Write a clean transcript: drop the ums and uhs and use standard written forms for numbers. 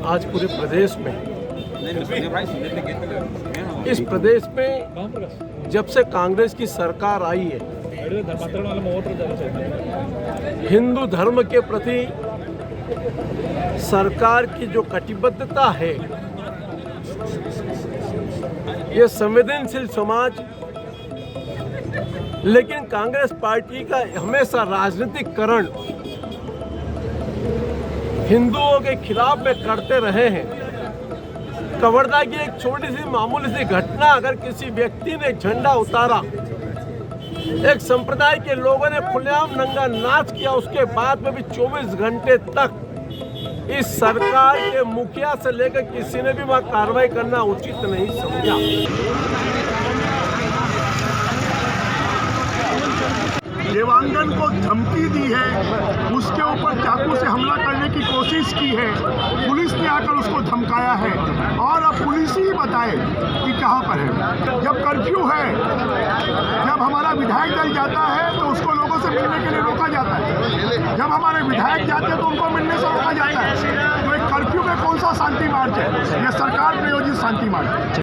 आज पूरे प्रदेश में, इस प्रदेश में जब से कांग्रेस की सरकार आई है, हिंदू धर्म के प्रति सरकार की जो कटिबद्धता है, ये संवेदनशील समाज, लेकिन कांग्रेस पार्टी का हमेशा राजनीतिकरण हिंदुओं के खिलाफ में करते रहे हैं। कवर्धा की एक छोटी सी मामूली सी घटना, अगर किसी व्यक्ति ने झंडा उतारा, एक संप्रदाय के लोगों ने खुलेआम नंगा नाच किया, उसके बाद में भी 24 घंटे तक इस सरकार के मुखिया से लेकर किसी ने भी वहां कार्रवाई करना उचित नहीं समझा। देवांगन को धमकी दी है, उसके ऊपर चाकू से हमला करने की कोशिश की है, पुलिस ने आकर उसको धमकाया है और अब पुलिस ही बताए कि कहां पर है। जब कर्फ्यू है, जब हमारा विधायक दल जाता है तो उसको लोगों से मिलने के लिए रोका जाता है, जब हमारे विधायक जाते हैं तो उनको मिलने से रोका जाता है। तो एक कर्फ्यू में कौन सा शांति मार्च है? यह सरकार प्रायोजित शांति मार्च है।